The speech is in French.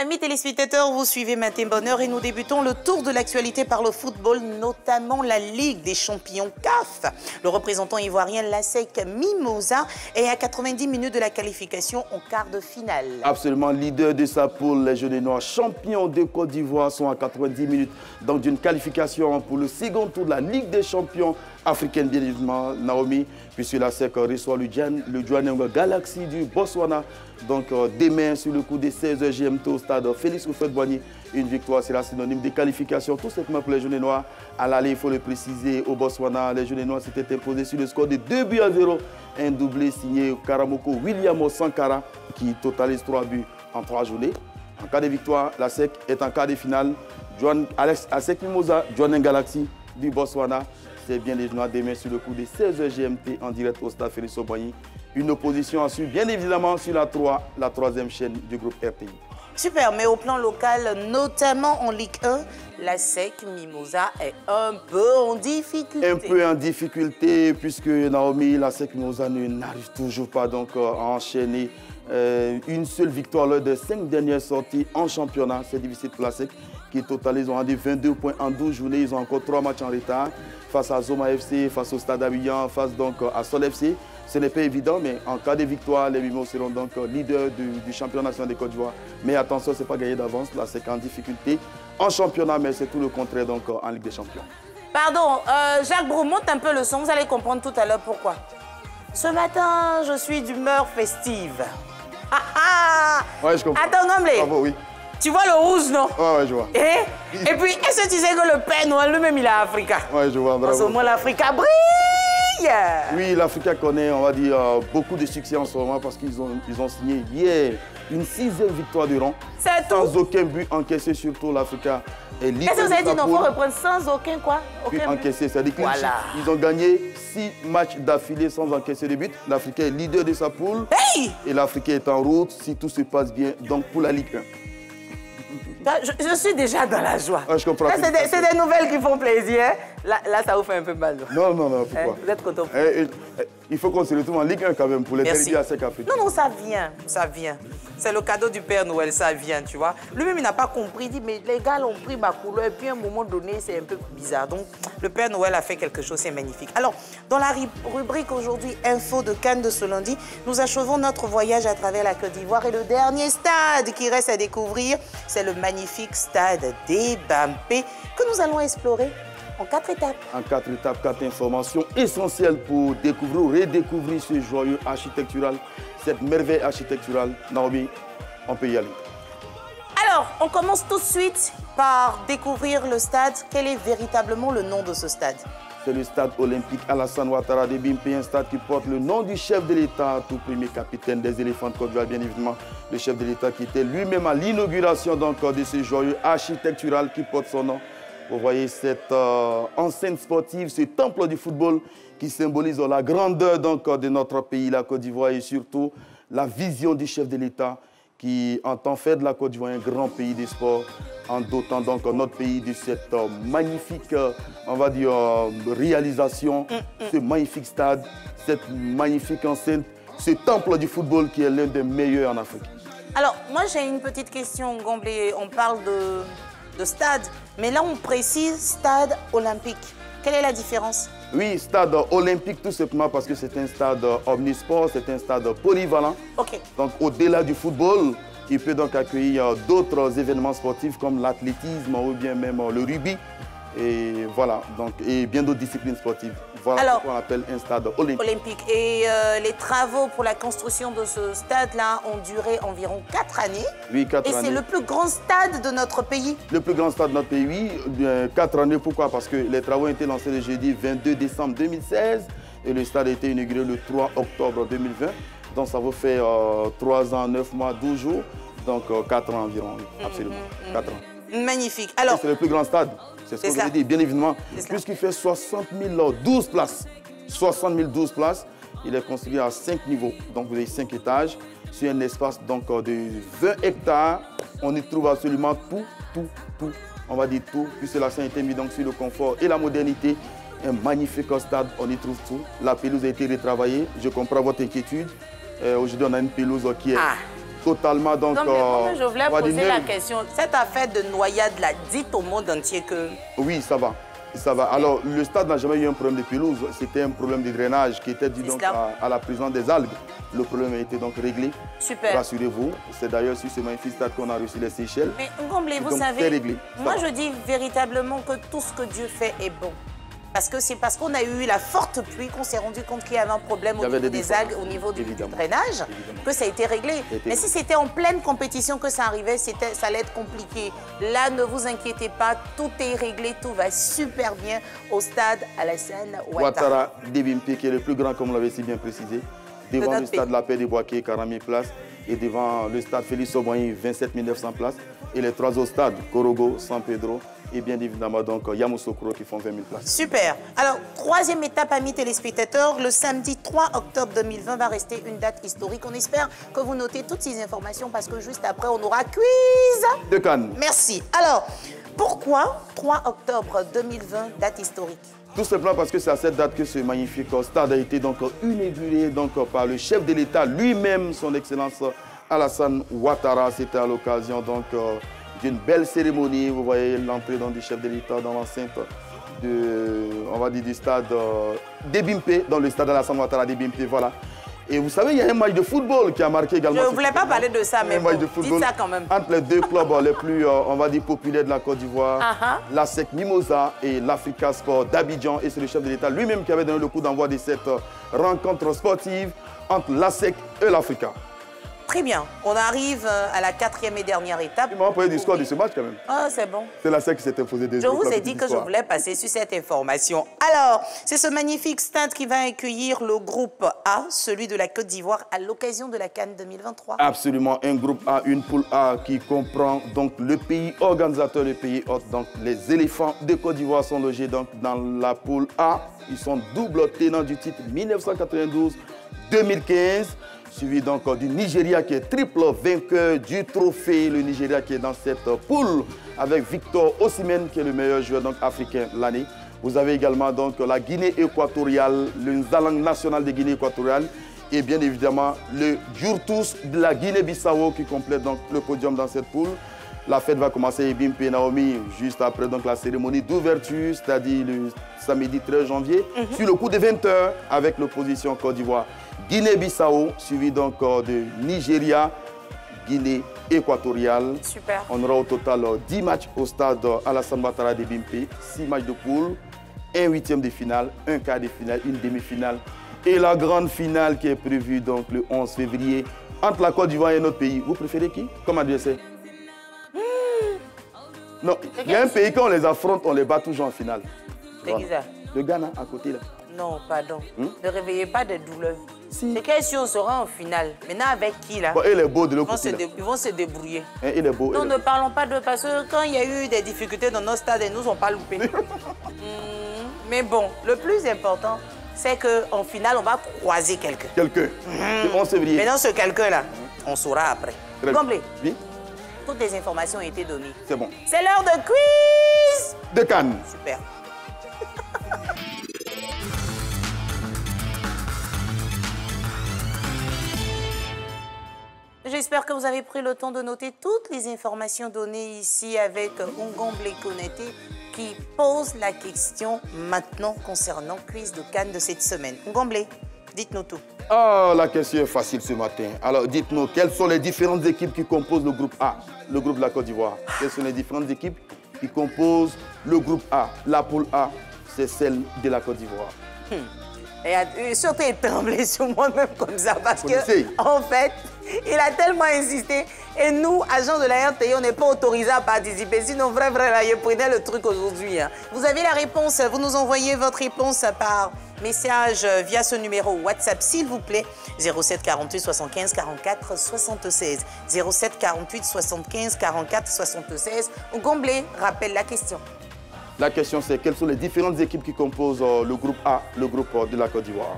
Amis téléspectateurs, vous suivez Matin Bonheur et nous débutons le tour de l'actualité par le football, notamment la Ligue des champions CAF. Le représentant ivoirien Lassec Mimosa est à 90 minutes de la qualification en quart de finale. Absolument, leader de sa poule, les Jeunes Noirs, champions de Côte d'Ivoire, sont à 90 minutes donc d'une qualification pour le second tour de la Ligue des champions africaine, bien évidemment, Naomi, puisque Lassec reçoit le Jwaneng Galaxy du Botswana. Donc, demain, sur le coup des 16h GMT au stade Félix Houphouët-Boigny, une victoire sera synonyme de qualification, tout simplement pour les Jeunes Noirs. À l'aller, il faut le préciser, au Botswana, les Jeunes Noirs s'étaient imposés sur le score de 2-0. Un doublé signé Karamoko William Sankara, qui totalise 3 buts en 3 journées. En cas de victoire, Lassec est en quart de finale. Lassec Mimosa, Jwaneng Galaxy du Botswana. C'est bien les Noirs demain sur le coup des 16h GMT en direct au stade Félix Houphouët-Boigny. Une opposition à suivre, bien évidemment, sur la troisième chaîne du groupe RTI. Super, mais au plan local, notamment en Ligue 1, Lassec Mimosa est un peu en difficulté. Un peu en difficulté, puisque Naomi, Lassec Mimosa n'arrive toujours pas donc, à enchaîner une seule victoire lors des 5 dernières sorties en championnat. C'est difficile pour Lassec, qui totalise 22 points en 12 journées. Ils ont encore 3 matchs en retard face à Zoma FC, face au Stade Abidjan, face donc à Sol FC. Ce n'est pas évident, mais en cas de victoire, les Mimos seront donc leaders du championnat national de Côte d'Ivoire. Mais attention, ce n'est pas gagné d'avance. Là, c'est en difficulté en championnat, mais c'est tout le contraire donc en Ligue des Champions. Pardon, Jacques Brou, monte un peu le son. Vous allez comprendre tout à l'heure pourquoi. Ce matin, je suis d'humeur festive. Ouais, je comprends. Attends, Ngomblé. Bravo, oui. Tu vois le rouge, non? Ouais, je vois. Et puis, est-ce que tu sais que le Père Noël lui-même, il est africain? Ouais, je vois, bravo. En ce moment, l'Afrique brille. Oui, l'Afrique connaît, on va dire, beaucoup de succès en ce moment parce qu'ils ont signé hier une 6e victoire de rang. C'est tout. Sans aucun but encaissé, surtout l'Afrique est leader. Est-ce que vous avez dit non, il faut reprendre sans aucun quoi? But encaissé, c'est-à-dire qu'ils ont gagné 6 matchs d'affilée sans encaisser de but. L'Afrique est leader de sa poule. Hey! Et l'Afrique est en route si tout se passe bien, donc pour la Ligue 1. Je suis déjà dans la joie. Ah, je comprends. C'est des nouvelles qui font plaisir. Là, ça vous fait un peu mal. Non, pourquoi? Vous êtes content? Il faut qu'on se retrouve en Ligue 1 quand même pour les derbies à sec africains. Non, ça vient. C'est le cadeau du Père Noël, ça vient, tu vois. Lui-même, il n'a pas compris. Il dit, mais les gars ont pris ma couleur. Et puis, à un moment donné, c'est un peu bizarre. Donc, le Père Noël a fait quelque chose, c'est magnifique. Alors, dans la rubrique aujourd'hui, Info de Cannes de ce lundi, nous achevons notre voyage à travers la Côte d'Ivoire. Et le dernier stade qui reste à découvrir, c'est le magnifique stade d'Ebampé que nous allons explorer en 4 étapes. En 4 étapes, 4 informations essentielles pour découvrir ou redécouvrir ce joyeux architectural, cette merveille architecturale. Naomi, on peut y aller. Alors, on commence tout de suite par découvrir le stade. Quel est véritablement le nom de ce stade? C'est le stade olympique Alassane Ouattara de Bimpé, un stade qui porte le nom du chef de l'État, tout premier capitaine des éléphants de Côte d'Ivoire, bien évidemment. Le chef de l'État qui était lui-même à l'inauguration de ce joyeux architectural qui porte son nom. Vous voyez cette enceinte sportive, ce temple du football qui symbolise la grandeur de notre pays, la Côte d'Ivoire, et surtout la vision du chef de l'État qui entend faire de la Côte d'Ivoire un grand pays des sports en dotant donc notre pays de cette magnifique, on va dire, réalisation, ce magnifique stade, cette magnifique enceinte, ce temple du football qui est l'un des meilleurs en Afrique. Alors, moi j'ai une petite question, Ngomblé. On parle de stade, mais là on précise stade olympique. Quelle est la différence? Oui, stade olympique tout simplement parce que c'est un stade omnisport, c'est un stade polyvalent. Donc au-delà du football, il peut donc accueillir d'autres événements sportifs comme l'athlétisme ou bien même le rugby. Et voilà, donc, et bien d'autres disciplines sportives. Voilà ce qu'on appelle un stade olympique. Et les travaux pour la construction de ce stade-là ont duré environ 4 années. Oui, 4 années. Et c'est le plus grand stade de notre pays. Le plus grand stade de notre pays, oui. 4 années, pourquoi? Parce que les travaux ont été lancés le jeudi 22 décembre 2016 et le stade a été inauguré le 3 octobre 2020. Donc ça vous fait 3 ans, 9 mois, 12 jours. Donc 4 ans environ, absolument. 4 ans. Magnifique. Alors, c'est le plus grand stade. C'est ce que je vous dis, bien évidemment. Puisqu'il fait 60 012 places. 60 012 places. Il est construit à 5 niveaux. Donc vous avez 5 étages. Sur un espace donc, de 20 hectares. On y trouve absolument tout. On va dire tout. Puisque l'accent a été mis donc, sur le confort et la modernité. Un magnifique stade, on y trouve tout. La pelouse a été retravaillée. Je comprends votre inquiétude. Aujourd'hui, on a une pelouse qui est totalement. Donc, je voulais poser la question. Cette affaire de noyade, là, dites au monde entier que... Oui, ça va. Ça va. Alors, le stade n'a jamais eu un problème de pelouse. C'était un problème de drainage qui était dû donc à la présence des algues. Le problème a été donc réglé. Super. Rassurez-vous. C'est d'ailleurs sur ce magnifique stade qu'on a reçu les Seychelles. Mais Ngomble, vous savez, réglé. Moi je dis véritablement que tout ce que Dieu fait est bon. Parce que c'est parce qu'on a eu la forte pluie qu'on s'est rendu compte qu'il y avait un problème au niveau des algues, au niveau du drainage, que ça a été réglé. Mais si c'était en pleine compétition que ça arrivait, ça allait être compliqué. Là, ne vous inquiétez pas, tout est réglé, tout va super bien au stade Alassane Ouattara. Débimpe, qui est le plus grand, comme vous l'avez si bien précisé, devant le stade La Paix des Bois-Quais, 40 000 places, et devant le stade Félix Auboigny, 27 900 places, et les trois autres stades, Korogo, San Pedro, et bien évidemment donc Yamoussoukro qui font 20 000 places. Super. Alors, troisième étape, amis téléspectateurs, le samedi 3 octobre 2020 va rester une date historique. On espère que vous notez toutes ces informations parce que juste après, on aura quiz de Cannes. Merci. Alors, pourquoi 3 octobre 2020, date historique? Tout simplement parce que c'est à cette date que ce magnifique stade a été donc inauguré donc par le chef de l'État lui-même, son Excellence Alassane Ouattara. C'était à l'occasion donc d'une belle cérémonie. Vous voyez l'entrée du chef de l'État dans l'enceinte du stade Débimpe, dans le stade Alassane Ouattara Débimpe, voilà. Et vous savez, il y a un match de football qui a marqué également. Je ne voulais pas parler de ça, mais bon, dites ça quand même. Entre les deux clubs les plus, populaires de la Côte d'Ivoire, l'ASEC Mimosa et l'Africa Sport d'Abidjan. Et c'est le chef de l'État lui-même qui avait donné le coup d'envoi de cette rencontre sportive entre l'ASEC et l'Africa. Très bien. On arrive à la 4e et dernière étape. Tu m'as parlé du score de ce match quand même. Ah, c'est bon. C'est l'ASEC qui s'est imposé des Je vous ai dit que je voulais passer sur cette information. Alors, c'est ce magnifique stade qui va accueillir le groupe A, celui de la Côte d'Ivoire, à l'occasion de la CAN 2023. Absolument. Un groupe A, une poule A qui comprend donc le pays organisateur, le pays hôte. Donc, les éléphants de Côte d'Ivoire sont logés donc dans la poule A. Ils sont double tenants du titre 1992-2015. Suivi donc du Nigeria qui est triple vainqueur du trophée. Le Nigeria qui est dans cette poule avec Victor Osimhen qui est le meilleur joueur donc, africain l'année. Vous avez également donc la Guinée équatoriale, le Nzalang national de Guinée équatoriale et bien évidemment le Djurtous de la Guinée-Bissau qui complète donc le podium dans cette poule. La fête va commencer à Bimpe Naomi juste après donc, la cérémonie d'ouverture, c'est-à-dire le samedi 13 janvier, sur le coup de 20 h avec l'opposition Côte d'Ivoire. Guinée-Bissau, suivi donc de Nigeria, Guinée équatoriale. Super. On aura au total 10 matchs au stade Alassane Ouattara de Bimpe, 6 matchs de poule, un huitième de finale, un quart de finale, une demi-finale et la grande finale qui est prévue donc le 11 février entre la Côte d'Ivoire et notre pays. Vous préférez qui comme adversaire? Non, il y a un pays quand on les affronte, on les bat toujours en finale. C'est qui ça? Le Ghana à côté là. Non, pardon. Ne réveillez pas des douleurs. Si. C'est quelle si on sera en finale? Maintenant avec qui là? Bon, il est beau de l'autre côté. Ils vont se débrouiller. Hein, il est beau. Non, ne parlons pas de... Parce que quand il y a eu des difficultés dans nos stades, ils ne nous ont pas loupés. Mais bon, le plus important, c'est qu'en finale, on va croiser quelqu'un. Quelqu'un. Le 11 février. Mais dans ce quelqu'un-là, on saura après. Ngomble. Oui. Toutes les informations ont été données. C'est bon. C'est l'heure de quiz de Cannes. Super. J'espère que vous avez pris le temps de noter toutes les informations données ici avec Ngomble Konete qui pose la question maintenant concernant le quiz de Cannes de cette semaine. Ngomble, dites-nous tout. Ah, la question est facile ce matin. Alors, dites-nous, quelles sont les différentes équipes qui composent le groupe A, le groupe de la Côte d'Ivoire? Quelles sont les différentes équipes qui composent le groupe A? La poule A, c'est celle de la Côte d'Ivoire. Et surtout, il tremblait sur moi-même comme ça parce que, en fait, il a tellement insisté. Et nous, agents de la RTI, on n'est pas autorisés à participer. Sinon, vrai, là, je prenais le truc aujourd'hui. Hein. Vous avez la réponse. Vous nous envoyez votre réponse par message via ce numéro WhatsApp, s'il vous plaît. 07 48 75 44 76. 07 48 75 44 76. Ngomble rappelle la question. La question, c'est quelles sont les différentes équipes qui composent le groupe A, le groupe de la Côte d'Ivoire.